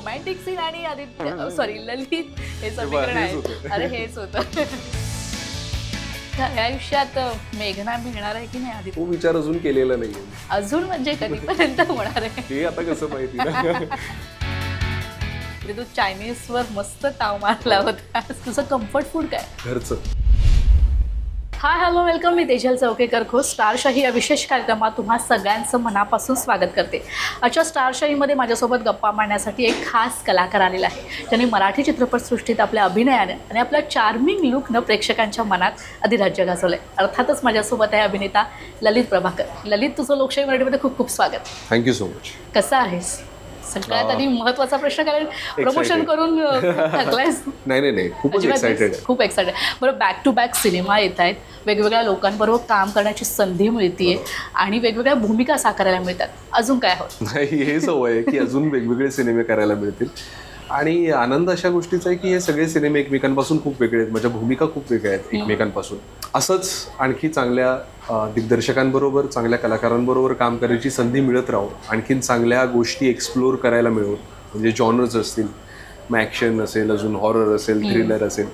Romantic scene आणि Aditya sorry ललित हे समीकरण आहे. अरे हेच होतं. आयुष्यात मेघना मिळणार आहे की नाही आदित्य? तो विचार अजून केलेला नाहीये. अजून म्हणजे कधीपर्यंत होणार आहे हे आता कसं माहिती ना. तू चायनीजवर मस्त ताव मारला होता. तुझं कम्फर्ट फूड काय? घरचं. Hi hello welcome. मी तेजल चौकेकर खो स्टारशाही या विशेष कार्यक्रमात तुम्हा सगळ्यांचं मनापासून स्वागत करते. आजच्या स्टारशाहीमध्ये माझ्यासोबत गप्पा मारण्यासाठी एक खास कलाकार आलेला आहे, ज्यांनी मराठी चित्रपटसृष्टीत आपल्या अभिनयाने आणि आपल्या चार्मिंग लुकनं प्रेक्षकांच्या मनात अधिराज्य गाजवलं आहे. अर्थातच माझ्यासोबत आहे अभिनेता ललित प्रभाकर. ललित, तुझं लोकशाही मराठीमध्ये खूप खूप स्वागत. Thank you so much. कसं आहेस? सगळ्यात आधी महत्त्वाचा प्रश्न, कारण प्रमोशन करून थकलायस. नाही खूपच एक्सायटेड आहे. खूप एक्सायटेड. बरं, बॅक टू बॅक सिनेमा येत आहेत, वेगवेगळ्या लोकांबरोबर काम करण्याची संधी मिळते आणि वेगवेगळ्या भूमिका साकारायला मिळतात. अजून काय हवं? नाही, हे सवय आहे की अजून वेगवेगळे सिनेमे करायला मिळतील. आणि आनंद अशा गोष्टीचा आहे की हे सगळे सिनेमे एकमेकांपासून खूप वेगळे आहेत. माझ्या भूमिका खूप वेगळ्या आहेत एकमेकांपासून. असंच आणखी चांगल्या दिग्दर्शकांबरोबर, चांगल्या कलाकारांबरोबर काम करायची संधी मिळत राहो. आणखीन चांगल्या गोष्टी एक्सप्लोअर करायला मिळो. म्हणजे जॉनर्स असतील, मग ॲक्शन असेल, अजून हॉरर असेल, थ्रिलर असेल,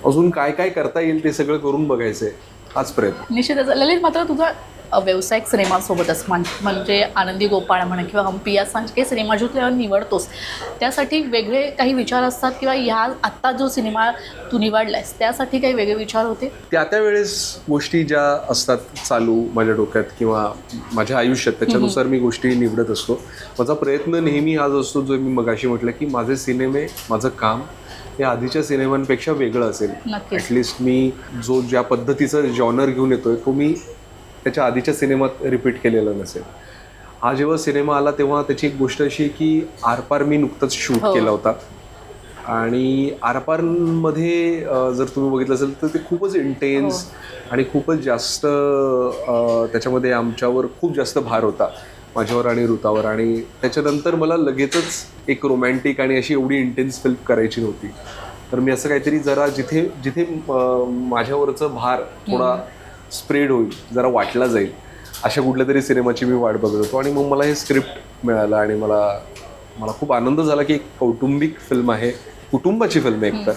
अजून काय काय करता येईल ते सगळं करून बघायचं आहे, हाच प्रयत्न. निश्चितच. ललित, मात्र तुझा व्यावसायिक सिनेमासोबतच म्हणजे आनंदी गोपाळ म्हणा किंवा हम्पी यासारखे सिनेमा जो तू निवडतोस त्यासाठी वेगळे काही विचार असतात, किंवा ह्या आत्ता जो सिनेमा तू निवडलायस त्यासाठी काही वेगळे विचार होते? त्या वेळेस गोष्टी ज्या असतात चालू माझ्या डोक्यात किंवा माझ्या आयुष्यात, त्याच्यानुसार मी गोष्टी निवडत असतो. माझा प्रयत्न नेहमी हाच असतो, जो मी मगाशी म्हटलं की माझे सिनेमे, माझं काम हे आधीच्या सिनेमांपेक्षा वेगळं असेल. ॲटलिस्ट मी ज्या पद्धतीचा जॉनर घेऊन येतोय तो मी त्याच्या आधीच्या सिनेमात रिपीट केलेला नसेल. हा जेव्हा सिनेमा आला तेव्हा त्याची एक गोष्ट अशी की आरपार मी नुकतंच शूट केला होता. आणि आरपारमध्ये जर तुम्ही बघितलं असेल तर ते खूपच इंटेन्स आणि खूपच जास्त त्याच्यामध्ये आमच्यावर खूप जास्त भार होता, माझ्यावर आणि ऋतावर. आणि त्याच्यानंतर मला लगेचच एक रोमॅन्टिक आणि अशी एवढी इंटेन्स फिल्म करायची नव्हती. तर मी असं काहीतरी जरा जिथे माझ्यावरचं भार थोडा स्प्रेड होईल, जरा वाटला जाईल, अशा कुठल्या तरी सिनेमाची मी वाट बघत होतो. आणि मग मला हे स्क्रिप्ट मिळालं आणि मला खूप आनंद झाला की एक कौटुंबिक फिल्म आहे, कुटुंबाची फिल्म आहे एकतर,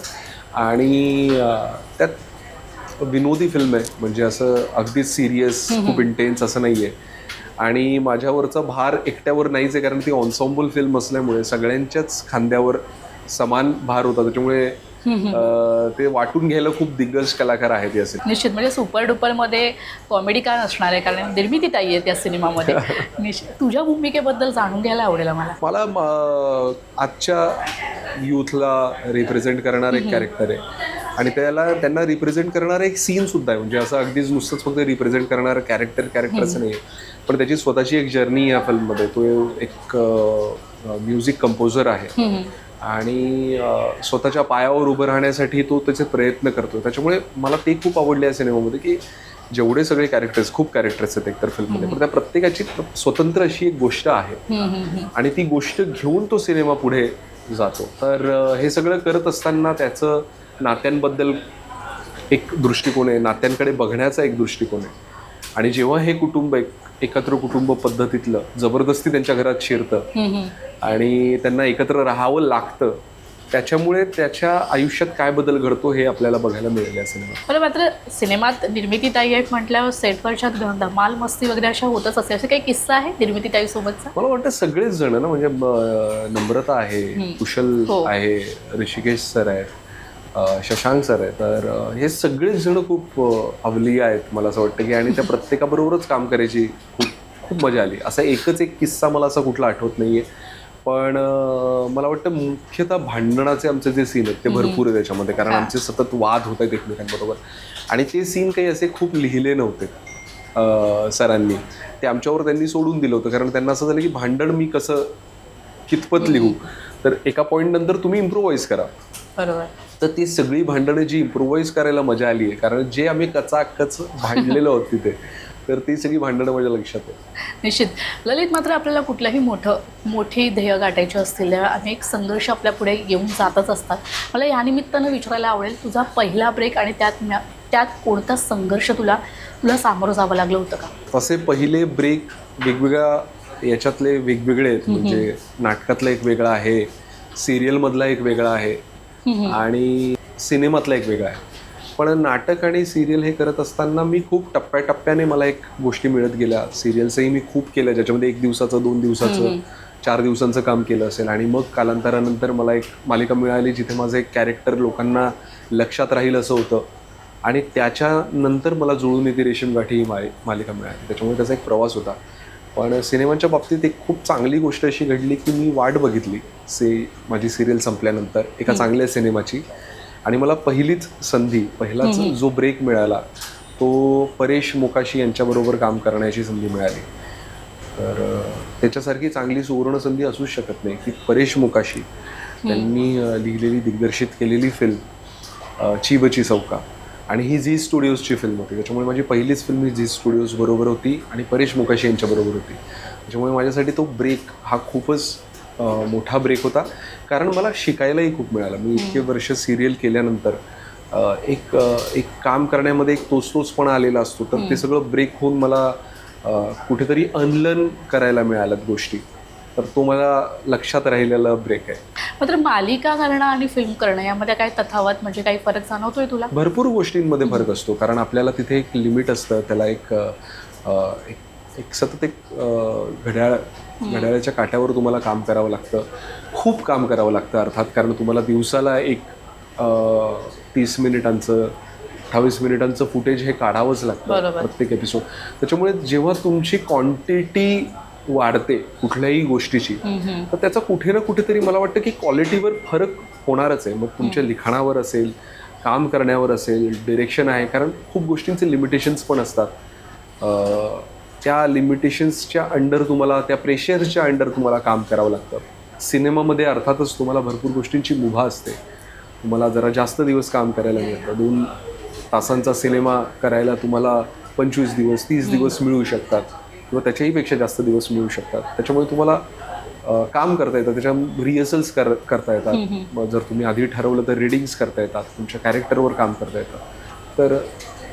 आणि त्यात विनोदी फिल्म आहे. म्हणजे असं अगदी सिरियस, खूप इंटेन्स असं नाही आहे. आणि माझ्यावरचा भार एकट्यावर नाहीच आहे, कारण ती ऑन्सॉम्बल फिल्म असल्यामुळे सगळ्यांच्याच खांद्यावर समान भार होता. त्याच्यामुळे ते वाटून घ्यायला खूप दिग्गज कलाकार आहेत या सिनेमात. निश्चित. म्हणजे सुपर डुपरमध्ये कॉमेडी का नसणार आहे, कारण निर्मिती ताई आहे त्या सिनेमामध्ये. निश्चित. तुझ्या भूमिकेबद्दल जाणून घ्यायला आवडेल मला. आजच्या यूथला रिप्रेझेंट करणारं एक कॅरेक्टर आहे आणि त्यांना रिप्रेझेंट करणारं एक सीन सुद्धा आहे. म्हणजे असं अगदीच नुसतंच फक्त रिप्रेझेंट करणारं कॅरेक्टरचं नाही आहे, पण त्याची स्वतःची एक जर्नी या फिल्ममध्ये. तो एक म्युझिक कंपोजर आहे आणि स्वतःच्या पायावर उभं राहण्यासाठी तो त्याचे प्रयत्न करतो. त्याच्यामुळे मला ते खूप आवडले या सिनेमामध्ये की जेवढे सगळे खूप कॅरेक्टर्स आहेत एकतर फिल्ममध्ये, पण त्या प्रत्येकाची स्वतंत्र अशी एक गोष्ट आहे आणि ती गोष्ट घेऊन तो सिनेमा पुढे जातो. तर हे सगळं करत असताना त्याचं नात्यांबद्दल एक दृष्टिकोन आहे, नात्यांकडे बघण्याचा एक दृष्टिकोन आहे. आणि जेव्हा हे कुटुंब एकत्र कुटुंब पद्धतीतलं जबरदस्ती त्यांच्या घरात शिरतं आणि त्यांना एकत्र राहावं लागतं, त्याच्यामुळे त्याच्या आयुष्यात काय बदल घडतो हे आपल्याला बघायला मिळेल या सिनेमात. बरं, मात्र सिनेमात निर्मिती ताई आहेत म्हटल्यावर सेटवरच्या धमाल मस्ती वगैरे अशा होतच असते. असं काही किस्सा आहे निर्मिती ताई सोबतचा? मला वाटतं सगळेच जण ना, म्हणजे नम्रता आहे, कुशल आहे, ऋषिकेश सर आहे, शशांक सर आहे, तर हे सगळेच जण खूप अवलिया आहेत मला असं वाटतं की. आणि त्या प्रत्येकाबरोबरच काम करायची खूप मजा आली. असा एकच एक किस्सा मला असा कुठला आठवत नाही आहे, पण मला वाटतं मुख्यतः भांडणाचे आमचे जे सीन आहेत ते भरपूर आहे त्याच्यामध्ये, कारण आमचे सतत वाद होत आहेत एकमेकांबरोबर. आणि ते सीन काही असे खूप लिहिले नव्हते सरांनी, ते आमच्यावर त्यांनी सोडून दिलं होतं. कारण त्यांना असं झालं की भांडण मी कसं कितपत लिहू, तर एका पॉईंट नंतर तुम्ही इम्प्रोवाईज करा. बरोबर. तर ती सगळी भांडणं जी इम्प्रोवाईज करायला मजा आली आहे, कारण जे आम्ही कचाकच भांडलेलो आहोत तिथे, तर ती सगळी भांडणं माझ्या लक्षात आहे. निश्चित. ललित, मात्र आपल्याला कुठल्याही मोठी ध्येय गाठायची असतील, अनेक संघर्ष आपल्या पुढे येऊन जातच असतात. मला या निमित्तानं विचारायला आवडेल, तुझा पहिला ब्रेक आणि त्यात कोणता संघर्ष तुला सामोरं जावं लागलं होतं का? तसे पहिले ब्रेक वेगवेगळ्या याच्यातले वेगवेगळे आहेत. म्हणजे नाटकातलं एक वेगळं आहे, सिरियलमधला एक वेगळा आहे आणि सिनेमातला एक वेगळा आहे. पण नाटक आणि सिरियल हे करत असताना मी खूप टप्प्याटप्प्याने मला एक गोष्टी मिळत गेल्या. सिरियल्सही मी खूप केल्या, ज्याच्यामध्ये 1 दिवसाचं, 2 दिवसाचं, 4 दिवसांचं काम केलं असेल. आणि मग कालांतरानंतर मला एक मालिका मिळाली जिथे माझं एक कॅरेक्टर लोकांना लक्षात राहील असं होतं. आणि त्याच्यानंतर मला जुळून येते रेशीमगाठी ही मालिका मिळाली. त्याच्यामुळे त्याचा एक प्रवास होता. पण सिनेमांच्या बाबतीत एक खूप चांगली गोष्ट अशी घडली की मी वाट बघितली माझी सिरियल संपल्यानंतर एका चांगल्या सिनेमाची. आणि मला पहिलीच संधी, पहिलाच जो ब्रेक मिळाला तो परेश मोकाशी यांच्याबरोबर काम करण्याची संधी मिळाली. तर त्याच्यासारखी चांगली सुवर्ण संधी असूच शकत नाही की परेश मोकाशी त्यांनी लिहिलेली, दिग्दर्शित केलेली फिल्म चीबची चौका. आणि ही झी स्टुडिओजची फिल्म होती. त्याच्यामुळे माझी पहिलीच फिल्म ही झी स्टुडिओज बरोबर होती आणि परेश मोकाशी यांच्याबरोबर होती. त्याच्यामुळे माझ्यासाठी तो ब्रेक हा खूपच मोठा ब्रेक होता. कारण मला शिकायलाही खूप मिळालं. मी इतके वर्ष सिरियल केल्यानंतर एक काम करण्यामध्ये एक तोचपणा आलेला असतो. तर ते सगळं ब्रेक होऊन मला कुठेतरी अनलर्न करायला मिळाल्यात गोष्टी. तर तो मला लक्षात राहिलेला ब्रेक आहे. मात्र मालिका करणं आणि फिल्म करणं यामध्ये काय तफावत, म्हणजे काही फरक जाणवतोय तुला? भरपूर गोष्टींमध्ये फरक असतो. कारण आपल्याला तिथे एक लिमिट असतं. त्याला एक सतत एक घड्याळाच्या काट्यावर तुम्हाला काम करावं लागतं. खूप काम करावं लागतं अर्थात. कारण तुम्हाला दिवसाला एक 30 मिनिटांचं 28 मिनिटांचं फुटेज हे काढावंच लागतं प्रत्येक एपिसोड. त्याच्यामुळे जेव्हा तुमची क्वांटिटी वाढते कुठल्याही गोष्टीची तर त्याचा कुठे ना कुठेतरी मला वाटतं की क्वालिटीवर फरक होणारच आहे. मग तुमच्या लिखाणावर असेल, काम करण्यावर असेल, डिरेक्शन आहे. कारण खूप गोष्टींचे लिमिटेशन्स पण असतात. त्या लिमिटेशन्सच्या अंडर तुम्हाला, त्या प्रेशरच्या अंडर तुम्हाला काम करावं लागतं. सिनेमामध्ये अर्थातच तुम्हाला भरपूर गोष्टींची मुभा असते. तुम्हाला जरा जास्त दिवस काम करायला मिळतं. 2 तासांचा सिनेमा करायला तुम्हाला 25 दिवस, 30 दिवस मिळू शकतात किंवा त्याच्याही पेक्षा जास्त दिवस मिळू शकतात. त्याच्यामुळे तुम्हाला काम करता येतं. त्याच्या रिहर्सल्स करता येतात. मग जर तुम्ही आधी ठरवलं तर रिडिंग्स करता येतात. तुमच्या कॅरेक्टरवर काम करता येतं. तर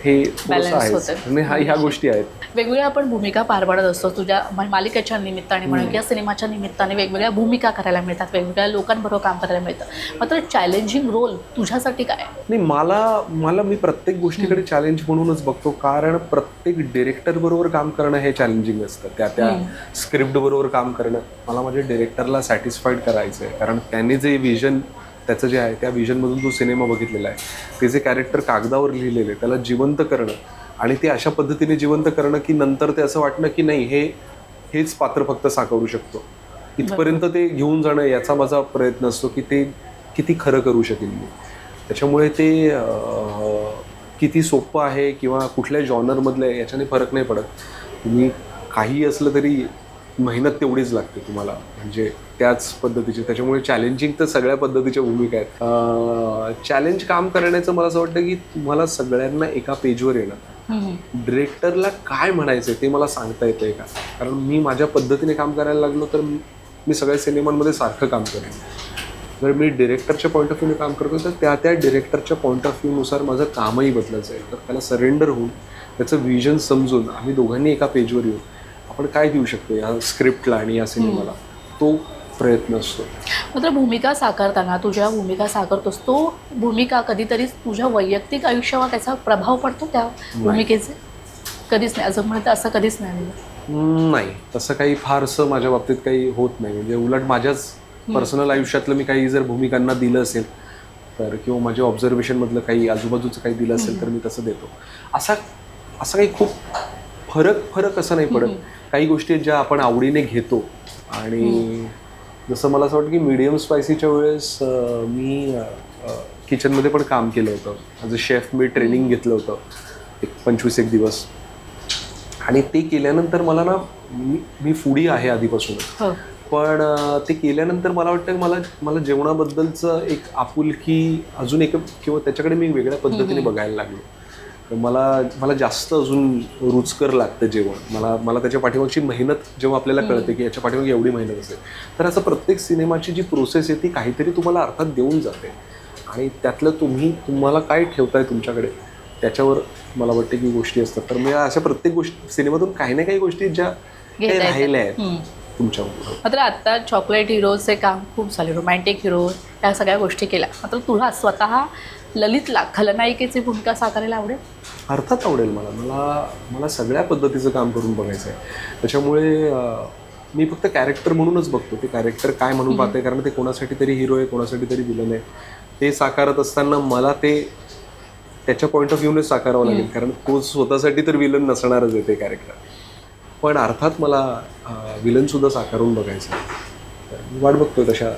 हे थोडंसं आहे. ह्या गोष्टी आहेत. वेगवेगळ्या आपण भूमिका पार पाडत असतो. तुझ्या मालिकेच्या निमित्ताने म्हणा किंवा सिनेमाच्या निमित्ताने वेगवेगळ्या भूमिका करायला मिळतात, वेगवेगळ्या लोकांबरोबर काम करायला मिळतं. मात्र चॅलेंजिंग रोल तुझ्यासाठी काय? नाही, मला मी प्रत्येक गोष्टीकडे चॅलेंज म्हणूनच बघतो. कारण प्रत्येक डिरेक्टर बरोबर काम करणं हे चॅलेंजिंग असतं. त्या स्क्रिप्ट बरोबर काम करणं, मला माझ्या डिरेक्टरला सॅटिस्फाईड करायचं आहे. कारण त्याने जे विजन, त्याचं जे आहे त्या विजनमधून जो सिनेमा बघितलेला आहे, ते जे कॅरेक्टर कागदावर लिहिलेले त्याला जिवंत करणं आणि ते अशा पद्धतीने जिवंत करणं की नंतर ते असं वाटणं की नाही, हेच पात्र फक्त साकारू शकतो, इथपर्यंत ते घेऊन जाणं याचा माझा प्रयत्न असतो की ते किती खरं करू शकेल मी. त्याच्यामुळे ते किती सोपं आहे किंवा कुठल्या जॉनरमधलं आहे याच्याने फरक नाही पडत. तुम्ही काही असलं तरी मेहनत तेवढीच लागते तुम्हाला, म्हणजे त्याच पद्धतीची. त्याच्यामुळे चॅलेंजिंग तर सगळ्या पद्धतीच्या भूमिका आहेत. चॅलेंज काम करण्याचं मला असं वाटतं की तुम्हाला सगळ्यांना एका पेजवर येणं, डिरेक्टरला काय म्हणायचं ते मला सांगता येतंय का. कारण मी माझ्या पद्धतीने काम करायला लागलो तर मी सगळ्या सिनेमांमध्ये सारखं काम करेन. जर मी डिरेक्टरच्या पॉईंट ऑफ व्ह्यूने काम करतो तर त्या डिरेक्टरच्या पॉईंट ऑफ व्ह्यूनुसार माझं कामही बदलायचं आहे. तर त्याला सरेंडर होऊन त्याचं विजन समजून आम्ही दोघांनी एका पेजवर येऊ, आपण काय देऊ शकतो या स्क्रिप्टला आणि या सिनेमाला, तो प्रयत्न असतो. मात्र भूमिका साकारताना तुझ्या भूमिका साकारतोस, तो भूमिका कधीतरी तुझ्या वैयक्तिक आयुष्यावर त्याचा प्रभाव पडतो त्या भूमिकेचे? कधीच नाही, असं म्हणतं असं कधीच नाही. नाही, तसं काही फारसं माझ्या बाबतीत काही होत नाही. म्हणजे उलट माझ्याच पर्सनल आयुष्यातलं मी काही जर भूमिकांना दिलं असेल तर, किंवा माझ्या ऑब्झर्वेशनमधलं काही आजूबाजूचं काही दिलं असेल तर मी तसं देतो. असा काही खूप फरक असं नाही पडत. काही गोष्टी आहेत ज्या आपण आवडीने घेतो. आणि जसं मला असं वाटतं की मीडियम स्पायसीच्या वेळेस मी किचनमध्ये पण काम केलं होतं. As a chef me training घेतलं होतं 25-1 दिवस. आणि ते केल्यानंतर मला ना, मी फूडी आहे आधीपासूनच, पण ते केल्यानंतर मला वाटतं की मला जेवणाबद्दलचं एक आपुलकी अजून एक, किंवा त्याच्याकडे मी वेगळ्या पद्धतीने बघायला लागलो. मला जास्त अजून रुचकर लागतं जेवण. मला त्याच्या पाठीमागची मेहनत जेव्हा आपल्याला कळते की याच्या पाठीमागे एवढी मेहनत असेल, तर असं प्रत्येक सिनेमाची जी प्रोसेस आहे ती काहीतरी तुम्हाला अर्थात देऊन जाते. आणि त्यातलं तुम्हाला काय ठेवताय तुमच्याकडे त्याच्यावर मला वाटतं की गोष्टी असतात. तर मी अशा प्रत्येक गोष्टी सिनेमातून काही ना काही गोष्टी ज्या काही राहिल्या आहेत तुमच्यावर. मात्र आत्ता चॉकलेट हिरोचे काम खूप झाले, रोमॅन्टिक हिरो या सगळ्या गोष्टी केल्या. मात्र तुला स्वतः ललितला खलनायिकेची भूमिका साकारायला आवडेल? अर्थात आवडेल मला मला मला सगळ्या पद्धतीचं काम करून बघायचं आहे. त्याच्यामुळे मी फक्त कॅरेक्टर म्हणूनच बघतो. ते कॅरेक्टर काय म्हणून पाहते, कारण ते कोणासाठी तरी हिरो आहे, कोणासाठी तरी विलन आहे. ते साकारत असताना मला ते त्याच्या पॉईंट ऑफ व्ह्यूनेच साकारावं लागेल, कारण तो स्वतःसाठी तर विलन नसणारच आहे ते कॅरेक्टर. पण अर्थात मला विलनसुद्धा साकारून बघायचं आहे. तर मी वाट बघतोय तशा.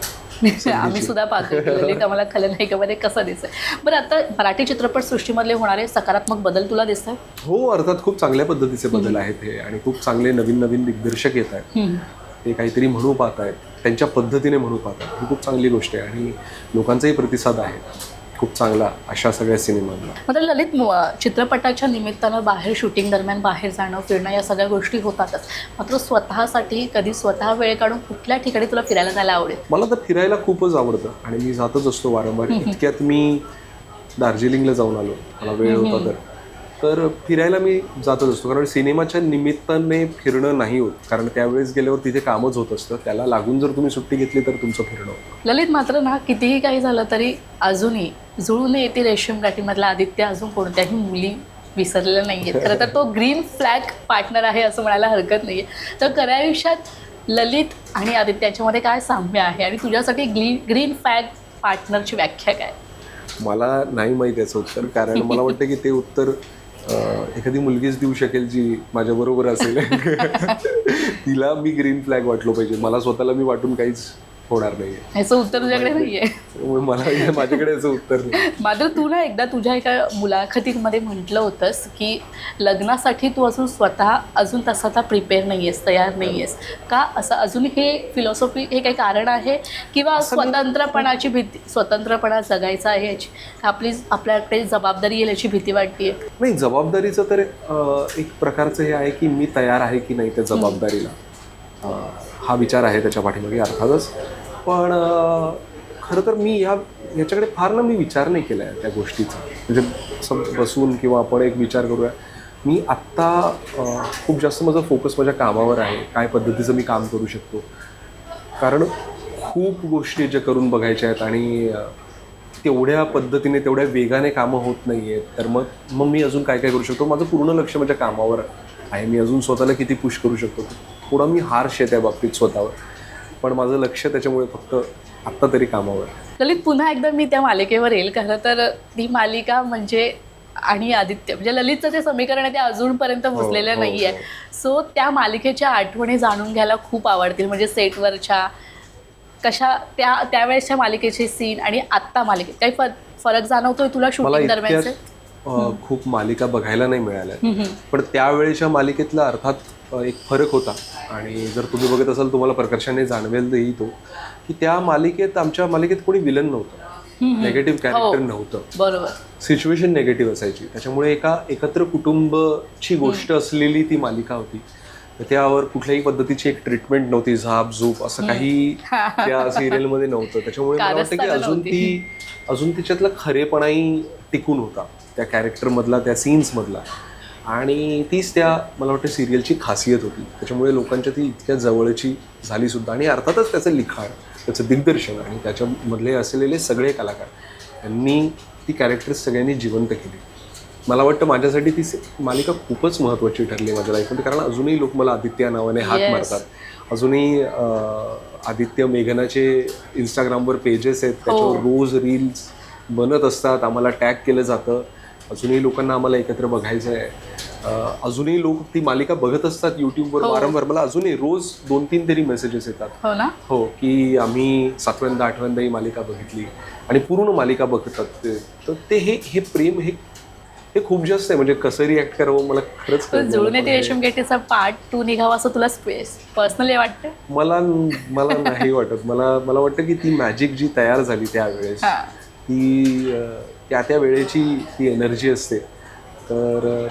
आम्ही सुद्धा पाहतो ललित आम्हाला खलनायिकेमध्ये कसं दिसतंय. बरं, आता मराठी चित्रपटसृष्टीमधले होणारे सकारात्मक बदल तुला दिसत आहेत? हो, अर्थात खूप चांगल्या पद्धतीचे बदल आहेत हे, आणि खूप चांगले नवीन नवीन दिग्दर्शक येत आहेत. ते काहीतरी म्हणू पाहत आहेत, त्यांच्या पद्धतीने म्हणू पाहत आहेत. ही खूप चांगली गोष्ट आहे आणि लोकांचाही प्रतिसाद आहे खूप चांगला अशा सगळ्या सिनेमांना. मात्र ललित, चित्रपटाच्या निमित्तानं बाहेर शूटिंग दरम्यान बाहेर जाणं फिरणं या सगळ्या गोष्टी होतातच. मात्र स्वतःसाठी कधी स्वतः वेळ काढून कुठल्या ठिकाणी तुला फिरायला जायला आवडेल? मला तर फिरायला खूपच आवडतं आणि मी जातच असतो वारंवार. इतक्यात मी दार्जिलिंगला जाऊन आलो, मला वेळ होता तर फिरायला मी जातच असतो. कारण सिनेमाच्या निमित्ताने फिरणं नाही होत, कारण त्यावेळेस गेल्यावर तिथे कामच होत असतं. त्याला लागून जर तुम्ही सुट्टी घेतली तर तुमचं फिरणं होतं. ललित, मात्र ना कितीही काही झालं तरी अजूनही जुळून येते रेशीम गाठीमधला आदित्य अजून कोणत्याही मुली विसरलेला नाही आहेत. खरं तर तो ग्रीन फ्लॅग पार्टनर आहे असं म्हणायला हरकत नाही आहे. तर खऱ्या आयुष्यात ललित आणि आदित्य याच्यामध्ये काय साम्य आहे आणि तुझ्यासाठी ग्रीन फ्लॅग पार्टनरची व्याख्या काय? मला नाही माहीत याचं उत्तर, कारण मला वाटतं की ते उत्तर एखादी मुलगीच देऊ शकेल जी माझ्याबरोबर असेल. तिला मी ग्रीन फ्लॅग वाटलो पाहिजे, मला स्वतःला मी वाटून काहीच होणार नाही. याचं उत्तर तुझ्याकडे नाहीये. मला माझ्याकडे याचं उत्तर नाही. मात्र तू ना एकदा तुझ्या एका मुलाखतीमध्ये म्हटलं होतंस की लग्नासाठी तू अजून स्वतः अजून तसा प्रिपेअर नाही आहेस, तयार नाही आहेस का? असं अजून हे फिलॉसॉफी, हे काही कारण आहे किंवा स्वतंत्रपणाची भीती, स्वतंत्रपणा जगायचा आहे याची, आपल्याकडे जबाबदारी येईल याची भीती वाटते? नाही, जबाबदारीचं तर एक प्रकारचं हे आहे की मी तयार आहे की नाही त्या जबाबदारीला, हा विचार आहे त्याच्या पाठीमागे अर्थातच. पण खरं तर मी याच्याकडे फार ना मी विचार नाही केला आहे त्या गोष्टीचा. म्हणजे बसून किंवा आपण एक विचार करूया. मी आत्ता खूप जास्त माझा फोकस माझ्या कामावर आहे, काय पद्धतीचं मी काम करू शकतो. कारण खूप गोष्टी ज्या करून बघायच्या आहेत आणि तेवढ्या पद्धतीने तेवढ्या वेगाने कामं होत नाही आहेत. तर मग मी अजून काय काय करू शकतो. माझं पूर्ण लक्ष माझ्या कामावर आहे. मी अजून स्वतःला किती पुश करू शकतो. थोडा मी हार्श आहे त्या बाबतीत स्वतःवर, पण माझं लक्ष त्याच्यामुळे फक्त आत्ता तरी कामावर. ललित, पुन्हा एकदा मी त्या मालिकेवर येईल. खरं तर ती मालिका म्हणजे आणि आदित्य म्हणजे ललितचं ते समीकरण आहे ते अजूनपर्यंत पोचलेलं नाही आहे. सो त्या मालिकेच्या आठवणी जाणून घ्यायला खूप आवडतील. म्हणजे सेटवरच्या कशा त्यावेळेसच्या मालिकेचे सीन आणि आत्ता मालिकेत काही फरक जाणवतोय तुला शूटिंग दरम्यानचे? खूप मालिका बघायला नाही मिळाल्या, पण त्यावेळेच्या मालिकेतला अर्थात एक फरक होता. आणि जर तुम्ही बघत असाल तुम्हाला प्रकर्षाने जाणवेल तो की त्या मालिकेत, आमच्या मालिकेत कोणी विलन नव्हतं, नेगेटिव्ह कॅरेक्टर नव्हतं. बरोबर, सिच्युएशन नेगेटिव्ह असायची. त्याच्यामुळे एका एकत्र कुटुंबची गोष्ट असलेली ती मालिका होती. त्यावर कुठल्याही पद्धतीची एक ट्रीटमेंट नव्हती, झाप झूप असं काही त्या सिरियलमध्ये नव्हतं. त्याच्यामुळे मला वाटतं की अजून तिच्यातला खरेपणाही टिकून होता त्या कॅरेक्टरमधला, त्या सीन्समधला. आणि तीच मला वाटतं सिरियलची खासियत होती. त्याच्यामुळे लोकांच्या ती इतक्या जवळची झाली सुद्धा. आणि अर्थातच त्याचं लिखाण, त्याचं दिग्दर्शन आणि त्याच्यामधले असलेले सगळे कलाकार यांनी ती कॅरेक्टर्स सगळ्यांनी जिवंत केली. मला वाटतं माझ्यासाठी ती मालिका खूपच महत्त्वाची ठरली माझ्या लाईफमध्ये, कारण अजूनही लोक मला आदित्य या नावाने हाक मारतात. अजूनही आदित्य मेघनाचे इंस्टाग्रामवर पेजेस आहेत, त्याच्यावर रोज रील्स बनत असतात, आम्हाला टॅग केलं जातं. अजूनही लोकांना आम्हाला एकत्र बघायचं आहे. अजूनही लोक ती मालिका बघत असतात यूट्यूबवर वारंवार. मला अजूनही रोज 2-3 तरी मेसेजेस येतात. हो ना, हो, की आम्ही 7व्यांदा 8व्यांदा ही मालिका बघितली आणि पूर्ण मालिका बघतात. तर ते हे प्रेम हे खूप जास्त आहे. म्हणजे कसं रिॲक्ट करावं मला खरंच जुळून येते रेशीम गेटीचा पार्ट 2 निघावा असं तुला पर्सनली वाटतं? मला नाही वाटत. मला वाटतं की ती मॅजिक जी तयार झाली त्यावेळेस, ती त्या वेळेची ती एनर्जी असते, तर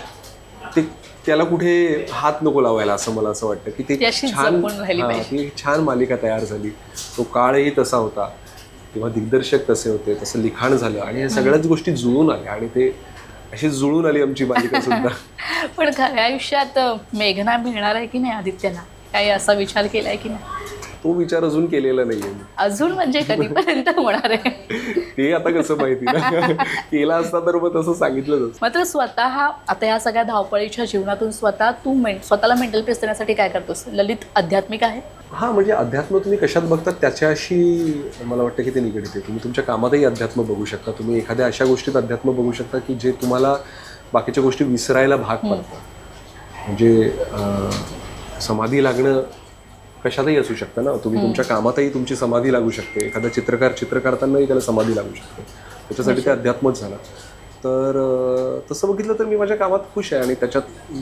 त्याला कुठे हात नको लावायला असं मला असं वाटतं की ते छान मालिका तयार झाली. तो काळही तसा होता, किंवा दिग्दर्शक तसे होते, तसं लिखाण झालं आणि या सगळ्याच गोष्टी जुळून आल्या आणि ते अशी जुळून आली आमची मालिका सुद्धा. पण खऱ्या आयुष्यात मेघना मिळणार आहे की नाही आदित्यला? काही असा विचार केलाय की नाही? तो विचार अजून केलेला नाहीये मी. अजून म्हणजे कधीपर्यंत होणार आहे? ते आता कसं माहिती ना. केला असता तर मग तसं सांगितलंच असतं. मात्र स्वतः आता या सगळ्या धावपळीच्या जीवनातून स्वतःला मेंटल पीस देण्यासाठी काय करतोस? ललित आध्यात्मिक आहे? हां, म्हणजे अध्यात्म तुम्ही कशात बघतात त्याच्याशी मला वाटतं की ते निगडीत आहे. तुम्ही तुमच्या कामातही अध्यात्म बघू शकता. तुम्ही एखाद्या अशा गोष्टीत अध्यात्म बघू शकता की जे तुम्हाला बाकीच्या गोष्टी विसरायला भाग पडतात. म्हणजे समाधी लागणं कशातही असू शकतं ना. तुम्ही तुमच्या कामातही तुमची समाधी लागू शकते. एखादा चित्र काढतानाही त्याला समाधी लागू शकते. त्याच्यासाठी ते अध्यात्मच झालं. तर तसं बघितलं तर मी माझ्या कामात खुश आहे आणि त्याच्यात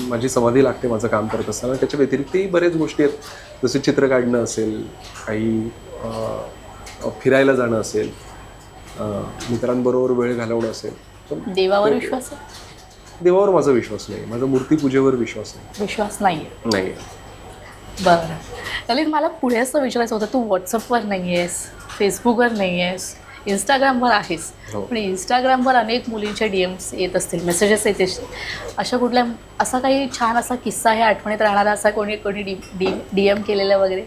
माझी समाधी लागते माझं काम करत असताना. त्याच्या व्यतिरिक्तही बऱ्याच गोष्टी आहेत, जसे चित्र काढणं असेल, काही फिरायला जाणं असेल, मित्रांबरोबर वेळ घालवणं असेल. तर देवावर विश्वास आहे? देवावर माझा विश्वास नाही, माझा मूर्तीपूजेवर विश्वास नाही. विश्वास नाहीये? नाही. बरं ललित, मला पुढे असं विचारायचं होतं, तू व्हॉट्सअपवर नाही आहेस, फेसबुकवर नाही आहेस, इंस्टाग्रामवर आहेस. हो. पण इंस्टाग्रामवर अनेक मुलींचे DMs येत असतील, मेसेजेस येत असतील. असा काही छान असा किस्सा आहे आठवणीत राहणारा, असा कोणी DM केलेलं वगैरे?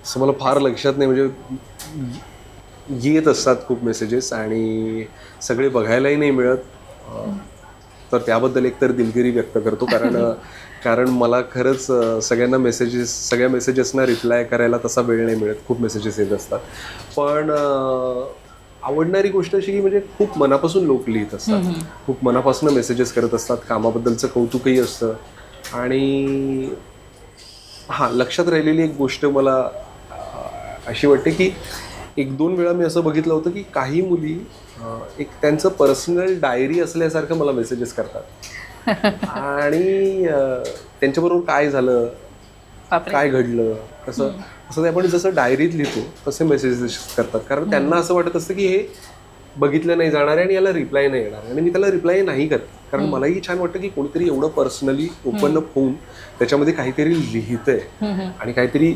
असं मला फार लक्षात नाही. म्हणजे येत असतात खूप मेसेजेस आणि सगळे बघायलाही नाही मिळत. तर त्याबद्दल एकतर दिलगिरी व्यक्त करतो. कारण मला खरंच सगळ्या मेसेजेसना रिप्लाय करायला तसा वेळ नाही मिळत. खूप मेसेजेस येत असतात. पण आवडणारी गोष्ट अशी की म्हणजे खूप मनापासून लोक लिहित असतात, खूप मनापासून मेसेजेस करत असतात, कामाबद्दलचं कौतुकही असतं. आणि हां, लक्षात राहिलेली एक गोष्ट मला अशी वाटते की 1-2 वेळा मी असं बघितलं होतं की काही मुली एक त्यांचं पर्सनल डायरी असल्यासारखं मला मेसेजेस करतात. आणि त्यांच्याबरोबर काय झालं, काय घडलं, असं ते आपण जसं डायरीत लिहितो तसे मेसेजेस करतात. कारण त्यांना असं वाटत असतं की हे बघितलं नाही जाणार आहे आणि याला रिप्लाय नाही येणार. आणि मी त्याला रिप्लाय नाही करत, कारण मलाही छान वाटतं की कोणीतरी एवढं पर्सनली ओपन अप होऊन त्याच्यामध्ये काहीतरी लिहितंय आणि काहीतरी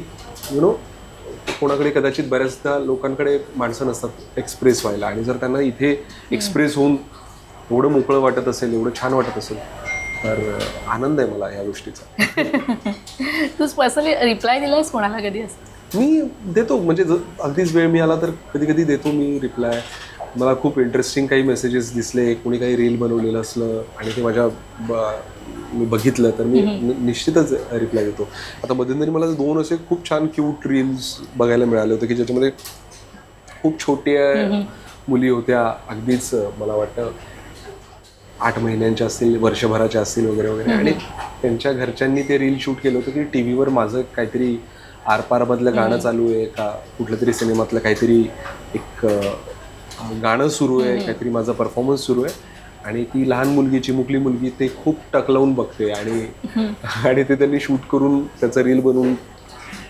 कोणाकडे कदाचित बऱ्याचदा लोकांकडे माणसं नसतात एक्सप्रेस व्हायला. आणि जर त्यांना इथे एक्सप्रेस होऊन एवढं मोकळं वाटत असेल, एवढं छान वाटत असेल, तर आनंद आहे मला या गोष्टीचा. तू पर्सनली रिप्लाय दिलायस कोणाला कधी? असं मी देतो, म्हणजे अगदीच वेळ मिळाला तर कधी कधी देतो मी रिप्लाय. मला खूप इंटरेस्टिंग काही मेसेजेस दिसले, कोणी काही रील बनवलेलं असलं आणि ते मी बघितलं तर मी निश्चितच रिप्लाय देतो. आता मध्यंतरी मला 2 असे खूप छान क्यूट रील्स बघायला मिळाले होते की ज्याच्यामध्ये खूप छोट्या मुली होत्या, अगदीच मला वाटतं 8 महिन्यांच्या असतील, वर्षभराच्या असतील वगैरे वगैरे. आणि त्यांच्या घरच्यांनी ते रील शूट केलं होतं की TV वर माझं काहीतरी आरपारमधलं गाणं चालू आहे का, कुठल्या तरी सिनेमातलं काहीतरी एक गाणं सुरू आहे, काहीतरी माझा परफॉर्मन्स सुरू आहे. आणि ती लहान मुलगी, चिमुकली मुलगी, ते खूप टक लावून बघते आणि ते त्यांनी शूट करून त्याचं रील बनवून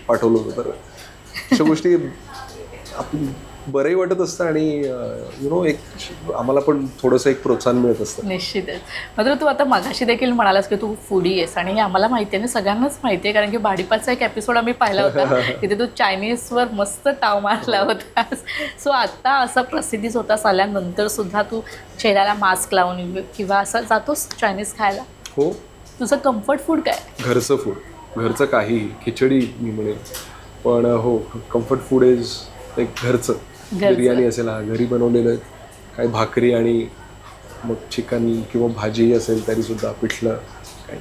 पाठवलं होतं. तर अशा गोष्टी बरंही वाटत असतं आणि एक आम्हाला पण थोडंसं एक प्रोत्साहन मिळत असतं. निश्चितच. मात्र तू आता मगाशी देखील म्हणालास की तू फूडी आहेस आणि हे आम्हाला माहिती आहे आणि सगळ्यांनाच माहिती आहे, कारण की भाडीपाचा एक एपिसोड आम्ही पाहिला होता तिथे तू चायनीजवर मस्त ताव मारला होतास. सो आता असं प्रसिद्धीच होतास आल्यानंतर सुद्धा तू चेहऱ्याला मास्क लावून किंवा असं जातोस चायनीज खायला? हो. तुझं कम्फर्ट फूड काय? घरचं फूड, घरचं काहीही, खिचडी मी म्हणेन. पण हो, कम्फर्ट फूड इज एक घरचं. बिर्याणी असेल, घरी बनवलेलं, काही भाकरी आणि मग चिकन किंवा भाजी असेल तरी सुद्धा, पिठलं काही.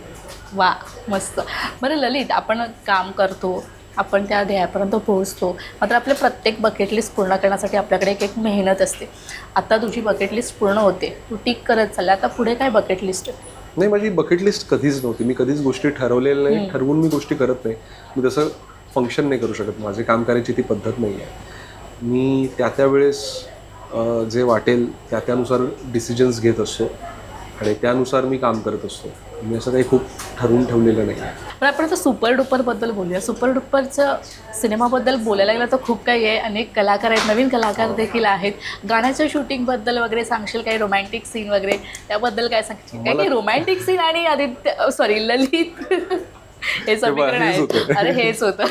वा, मस्त. बरं ललित, आपण काम करतो, आपण त्या ध्येयापर्यंत पोहोचतो, मात्र आपल्या प्रत्येक बकेट लिस्ट पूर्ण करण्यासाठी आपल्याकडे एक मेहनत असते. आता तुझी बकेट लिस्ट पूर्ण होते, तू टिक करत चालला, आता पुढे काय बकेट लिस्ट आहे? नाही, माझी बकेट लिस्ट कधीच नव्हती. मी कधीच गोष्टी ठरवलेल्या नाही, ठरवून मी गोष्टी करत नाही. मी तसं फंक्शन नाही करू शकत. माझे काम करायची ती पद्धत नाही आहे. मी त्या वेळेस जे वाटेल त्यानुसार डिसिजन्स घेत असतो आणि त्यानुसार मी काम करत असतो. मी असं काही खूप ठरवून ठेवलेलं नाही आहे. पण आपण आता सुपर डुपरबद्दल बोलूया. सुपर डुपरचं सिनेमाबद्दल बोलायला गेलं तर खूप काही आहे, अनेक कलाकार आहेत, नवीन कलाकार देखील आहेत. गाण्याच्या शूटिंगबद्दल वगैरे सांगशील, काही रोमॅन्टिक सीन वगैरे त्याबद्दल काय सांगशील? काही रोमॅन्टिक सीन आणि ललित हे समीकरण आहे. अरे हेच होतं.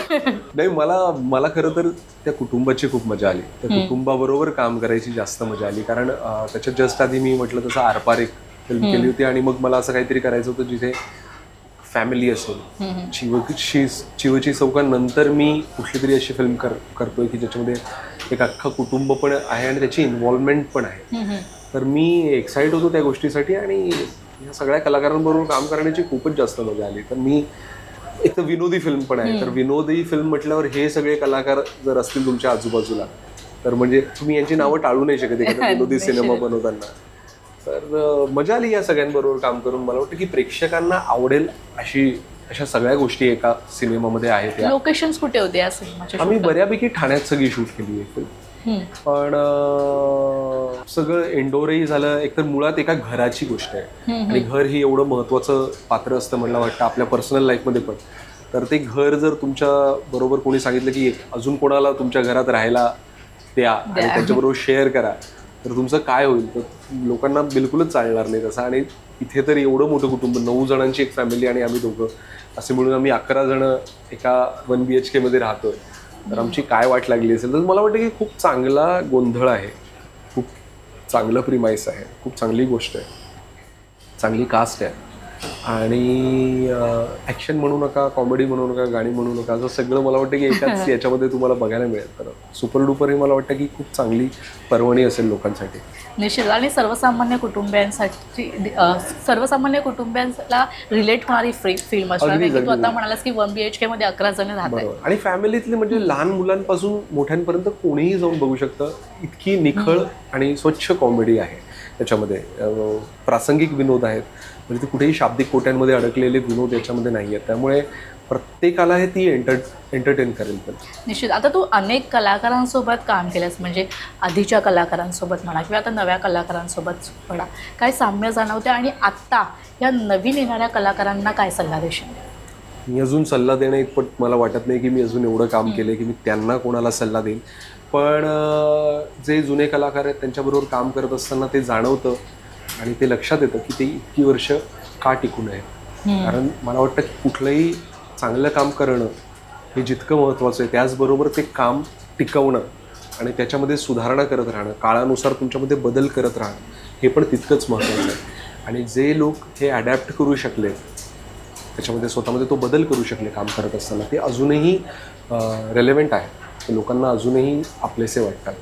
नाही, मला खरं तर त्या कुटुंबाची खूप मजा आली. त्या कुटुंबाबरोबर काम करायची जास्त मजा आली. कारण त्याच्यात जस्ट आधी मी म्हटलं तसं आरपार एक फिल्म केली होती आणि मग मला असं काहीतरी करायचं होतं जिथे फॅमिली असेल, चिवची चौकानंतर मी कुठली तरी अशी फिल्म करतोय की ज्याच्यामध्ये एक अख्खं कुटुंब पण आहे आणि त्याची इन्व्हॉल्वमेंट पण आहे. तर मी एक्साइट होतो त्या गोष्टीसाठी आणि या सगळ्या कलाकारांबरोबर काम करण्याची खूपच जास्त मजा आली. तर मी एक तर विनोदी फिल्म पण आहे, तर विनोदी फिल्म म्हटल्यावर हे सगळे कलाकार जर असतील तुमच्या आजूबाजूला तर म्हणजे तुम्ही यांची नावं टाळू नाही शकत एखादा विनोदी सिनेमा बनवताना. तर मजा आली या सगळ्यांबरोबर काम करून. मला वाटतं की प्रेक्षकांना आवडेल अशा सगळ्या गोष्टी एका सिनेमामध्ये आहेत. लोकेशन कुठे होते या सिनेमाच्या? आम्ही बऱ्यापैकी ठाण्यात सगळी शूट केली आहे फिल्म, पण सगळं इंडोरही झालं. एकतर मुळात एका घराची गोष्ट आहे आणि घर ही एवढं महत्वाचं पात्र असतं मला वाटतं आपल्या पर्सनल लाईफमध्ये पण. तर ते घर जर तुमच्या बरोबर कोणी सांगितलं की अजून कोणाला तुमच्या घरात राहायला द्या आणि त्यांच्याबरोबर शेअर करा तर तुमचं काय होईल, तर लोकांना बिलकुलच चालणार नाही तसं. आणि इथे तर एवढं मोठं कुटुंब, 9 जणांची एक फॅमिली आणि आम्ही दोघं असे मिळून आम्ही 11 जण एका 1 BHK मध्ये राहतोय. तर आमची काय वाट लागली असेल. तर मला वाटतं की खूप चांगला गोंधळ आहे, खूप चांगलं प्रिमाइस आहे, खूप चांगली गोष्ट आहे, चांगली कास्ट आहे आणि ॲक्शन म्हणू नका, कॉमेडी म्हणू नका, गाणी म्हणू नका, असं सगळं मला वाटतं की एकाच याच्यामध्ये तुम्हाला बघायला मिळेल. तर सुपर डुपर ही मला वाटतं की खूप चांगली पर्वणी असेल लोकांसाठी. निश्चित. आणि सर्वसामान्य कुटुंबियांना रिलेट होणारी फिल्म असणार आहे. तू आता म्हणालास की 1 BHK मध्ये 11 जण राहतात आणि फॅमिलीतले म्हणजे लहान मुलांपासून मोठ्यांपर्यंत कोणीही जाऊन बघू शकतं. इतकी निखळ आणि स्वच्छ कॉमेडी आहे त्याच्यामध्ये. प्रासंगिक विनोद आहेत, म्हणजे ते कुठेही शाब्दिक कोट्यांमध्ये अडकलेले विनोद याच्यामध्ये नाही आहेत. त्यामुळे प्रत्येकाला हे ती एंटरटेन करेल. पण निश्चित. आता तू अनेक कलाकारांसोबत काम केलंस, म्हणजे आधीच्या कलाकारांसोबत म्हणा किंवा आता नव्या कलाकारांसोबत म्हणा, काय साम्य जाणवते आणि आत्ता या नवीन येणाऱ्या कलाकारांना काय सल्ला देशील? मी अजून सल्ला देणं इतपत मला वाटत नाही की मी अजून एवढं काम केलं की मी त्यांना कोणाला सल्ला देईन. पण जे जुने कलाकार आहेत त्यांच्याबरोबर काम करत असताना ते जाणवतं आणि ते लक्षात येतं की ते इतकी वर्ष का टिकून आहे. कारण मला वाटतं की कुठलंही चांगलं काम करणं हे जितकं महत्त्वाचं आहे त्याचबरोबर ते काम टिकवणं आणि त्याच्यामध्ये सुधारणा करत राहणं, काळानुसार तुमच्यामध्ये बदल करत राहणं हे पण तितकंच महत्त्वाचं आहे. आणि जे लोक हे अडॅप्ट करू शकले, त्याच्यामध्ये स्वतःमध्ये तो बदल करू शकले काम करत असताना, ते अजूनही रेलेव्हंट आहे, ते लोकांना अजूनही आपलेसे वाटतात.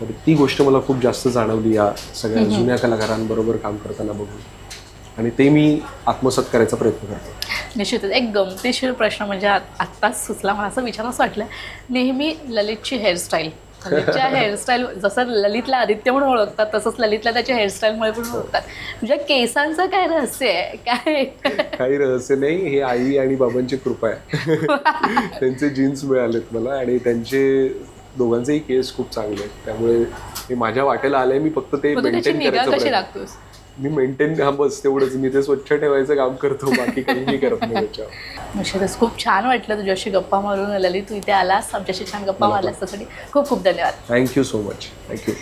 तर ती गोष्ट मला खूप जास्त जाणवली या सगळ्या जुन्या कलाकारांबरोबर काम करताना बघून, आणि ते मी आत्मसात करायचा प्रयत्न करतो. निश्चितच. एक गमतीशीर प्रश्न म्हणजे आत्ताच सुचला मला, असं विचारावंसं वाटलं. नेहमी ललितची हेअरस्टाईल, ललितच्या हेअरस्टाईल, जसं ललितला आदित्य म्हणून ओळखतात तसंच ललितला त्याच्या हेअरस्टाईलमुळे पण ओळखतात. म्हणजे केसांचं काय रहस्य आहे? काय काही रहस्य नाही, हे आई आणि बाबांची कृपा आहे. त्यांचे जीन्स मिळालेत मला आणि त्यांचे दोघांचेही केस खूप चांगले आहेत, त्यामुळे हे माझ्या वाटेला आलंय. मी फक्त ते मेंटेन करायचं कशी लागतोस? मी मेंटेन बस तेवढंच, मी ते स्वच्छ ठेवायचं काम करतो, बाकी काही मी करत नाही त्याच्यावर. निश्चितच. खूप छान वाटलं तुझ्याशी गप्पा मारून. ललित, तू इथे आलास, आमच्याशी छान गप्पा मारलास, त्यासाठी खूप खूप धन्यवाद. Thank you so much. थँक्यू.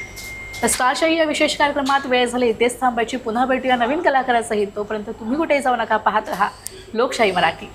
स्टारशाही या विशेष कार्यक्रमात वेळ झाली इथेच थांबायची. पुन्हा भेटूया नवीन कलाकारासहित. तोपर्यंत तुम्ही कुठेही जाऊ नका, पाहत रहा लोकशाही मराठी.